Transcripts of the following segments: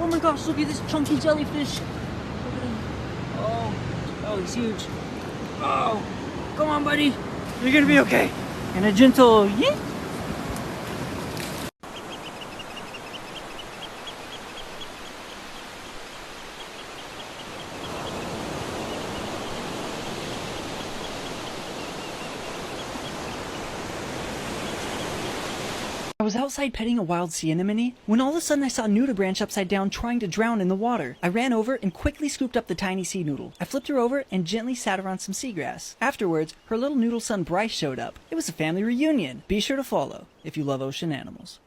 Oh my gosh, look at this chunky jellyfish. Look at him. Oh, he's huge. Oh, come on, buddy. You're gonna be okay. And a gentle yeet. I was outside petting a wild sea anemone when all of a sudden I saw nudibranch upside down trying to drown in the water. I ran over and quickly scooped up the tiny sea noodle. I flipped her over and gently sat her on some seagrass. Afterwards, her little noodle son Bryce showed up. It was a family reunion. Be sure to follow if you love ocean animals.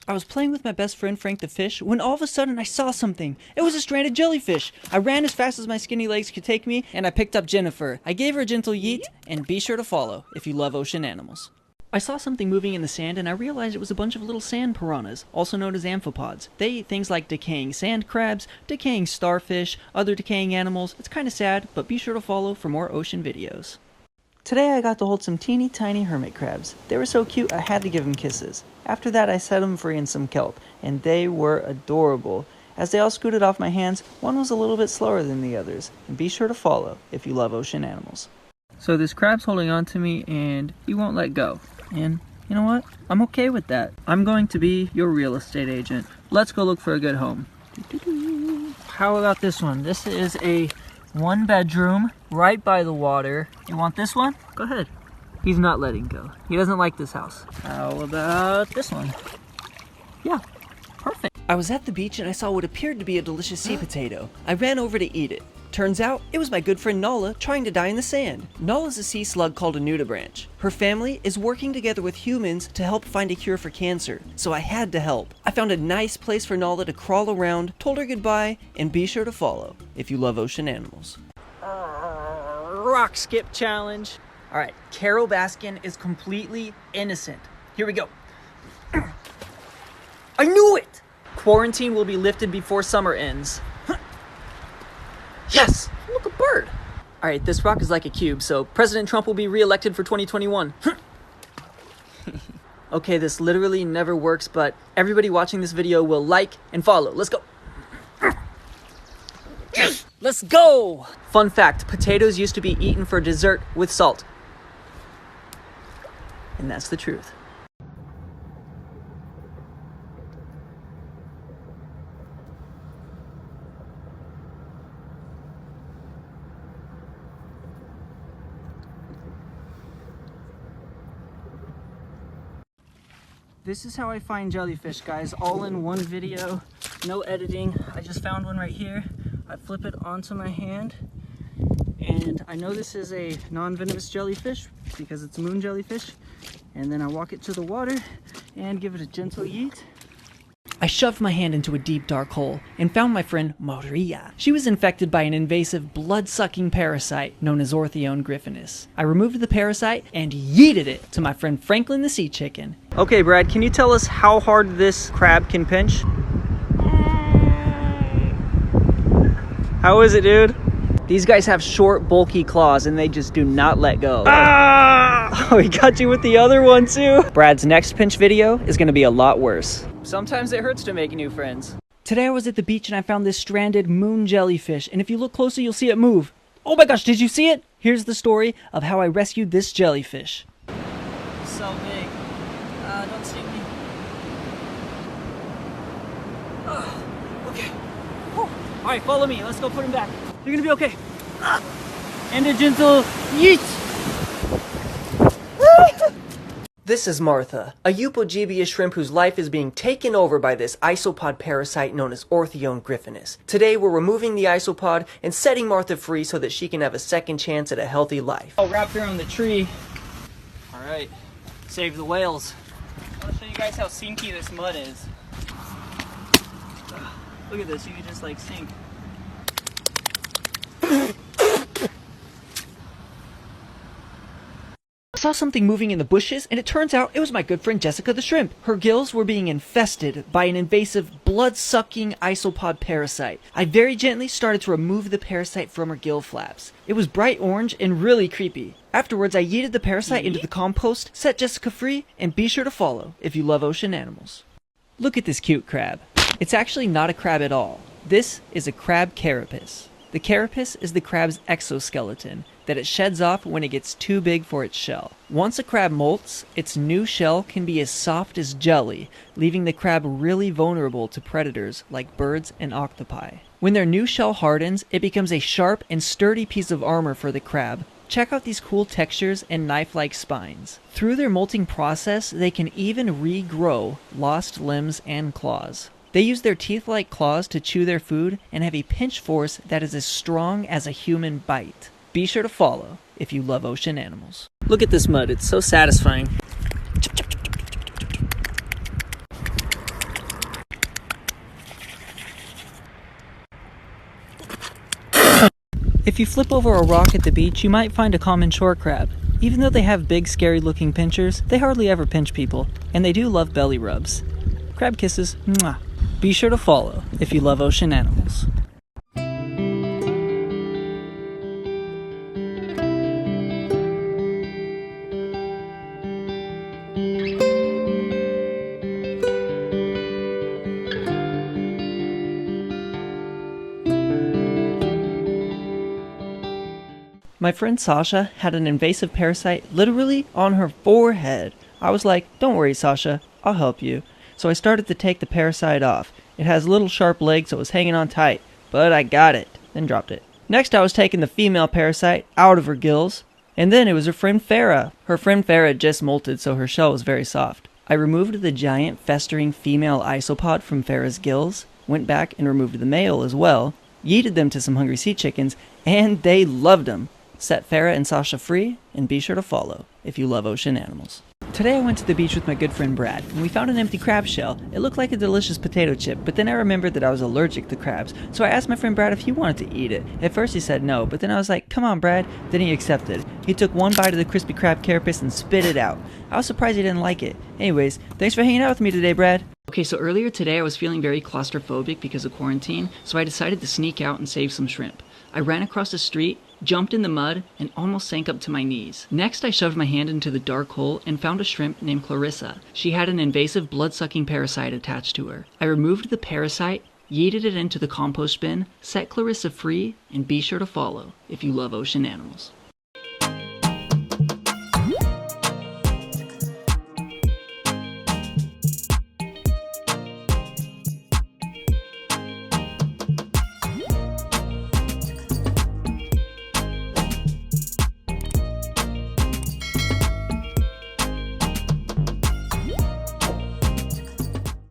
I was playing with my best friend Frank the fish when all of a sudden I saw something. It was a stranded jellyfish. I ran as fast as my skinny legs could take me and I picked up Jennifer. I gave her a gentle yeet and be sure to follow if you love ocean animals. I saw something moving in the sand and I realized it was a bunch of little sand piranhas, also known as amphipods. They eat things like decaying sand crabs, decaying starfish, other decaying animals. It's kind of sad, but be sure to follow for more ocean videos. Today I got to hold some teeny tiny hermit crabs. They were so cute I had to give them kisses. After that I set them free in some kelp, and they were adorable. As they all scooted off my hands, one was a little bit slower than the others, and be sure to follow if you love ocean animals. So this crab's holding on to me and he won't let go. And you know what? I'm okay with that. I'm going to be your real estate agent. Let's go look for a good home. How about this one? This is a 1-bedroom right by the water. You want this one? Go ahead. He's not letting go. He doesn't like this house. How about this one? Yeah, perfect. I was at the beach and I saw what appeared to be a delicious sea potato. I ran over to eat it. Turns out, it was my good friend Nala trying to die in the sand. Nala's a sea slug called a nudibranch. Her family is working together with humans to help find a cure for cancer, so I had to help. I found a nice place for Nala to crawl around, told her goodbye, and be sure to follow if you love ocean animals. Rock skip challenge. Alright, Carol Baskin is completely innocent. Here we go. I knew it! Quarantine will be lifted before summer ends. Yes! Look, a bird! Alright, this rock is like a cube, so President Trump will be re-elected for 2021. Okay, this literally never works, but everybody watching this video will like and follow. Let's go! Let's go! Fun fact, potatoes used to be eaten for dessert with salt. And that's the truth. This is how I find jellyfish, guys, all in one video, no editing. I just found one right here. I flip it onto my hand, and I know this is a non-venomous jellyfish because it's a moon jellyfish, and then I walk it to the water and give it a gentle yeet. I shoved my hand into a deep dark hole and found my friend Maria. She was infected by an invasive blood-sucking parasite known as Orthione griffinus. I removed the parasite and yeeted it to my friend Franklin the sea chicken. Okay, Brad, can you tell us how hard this crab can pinch? How is it, dude? These guys have short, bulky claws and they just do not let go. Ah! Oh, he got you with the other one too. Brad's next pinch video is gonna be a lot worse. Sometimes it hurts to make new friends. Today I was at the beach and I found this stranded moon jellyfish, and if you look closer you'll see it move. Oh my gosh, did you see it? Here's the story of how I rescued this jellyfish. So big. Don't sting me. Okay. Alright, follow me. Let's go put him back. You're gonna be okay. And a gentle yeet. This is Martha, a Eupogibia shrimp whose life is being taken over by this isopod parasite known as Orthione griffinus. Today we're removing the isopod and setting Martha free so that she can have a second chance at a healthy life. I'll wrap her on the tree. Alright, save the whales. I want to show you guys how sinky this mud is. Look at this, you can just like sink. saw something moving in the bushes, and it turns out it was my good friend Jessica the shrimp. Her gills were being infested by an invasive, blood-sucking isopod parasite. I very gently started to remove the parasite from her gill flaps. It was bright orange and really creepy. Afterwards, I yeeted the parasite into the compost, set Jessica free, and be sure to follow if you love ocean animals. Look at this cute crab. It's actually not a crab at all. This is a crab carapace. The carapace is the crab's exoskeleton that it sheds off when it gets too big for its shell. Once a crab molts, its new shell can be as soft as jelly, leaving the crab really vulnerable to predators like birds and octopi. When their new shell hardens, it becomes a sharp and sturdy piece of armor for the crab. Check out these cool textures and knife-like spines. Through their molting process, they can even regrow lost limbs and claws. They use their teeth-like claws to chew their food and have a pinch force that is as strong as a human bite. Be sure to follow if you love ocean animals. Look at this mud, it's so satisfying. If you flip over a rock at the beach, you might find a common shore crab. Even though they have big, scary-looking pinchers, they hardly ever pinch people, and they do love belly rubs. Crab kisses, mwah. Be sure to follow if you love ocean animals. My friend Sasha had an invasive parasite literally on her forehead. I was like, don't worry Sasha, I'll help you. So I started to take the parasite off. It has little sharp legs, so it was hanging on tight, but I got it, then dropped it. Next I was taking the female parasite out of her gills, and then it was her friend Farah. Her friend Farah had just molted, so her shell was very soft. I removed the giant festering female isopod from Farah's gills, went back and removed the male as well, yeeted them to some hungry sea chickens, and they loved them. Set Farah and Sasha free, and be sure to follow if you love ocean animals. Today I went to the beach with my good friend Brad, and we found an empty crab shell. It looked like a delicious potato chip, but then I remembered that I was allergic to crabs, so I asked my friend Brad if he wanted to eat it. At first he said no, but then I was like, come on Brad, then he accepted. He took one bite of the crispy crab carapace and spit it out. I was surprised he didn't like it. Anyways, thanks for hanging out with me today, Brad. Okay, so earlier today I was feeling very claustrophobic because of quarantine, so I decided to sneak out and save some shrimp. I ran across the street, jumped in the mud, and almost sank up to my knees. Next, I shoved my hand into the dark hole and found a shrimp named Clarissa. She had an invasive blood-sucking parasite attached to her. I removed the parasite, yeeted it into the compost bin, set Clarissa free, and be sure to follow if you love ocean animals.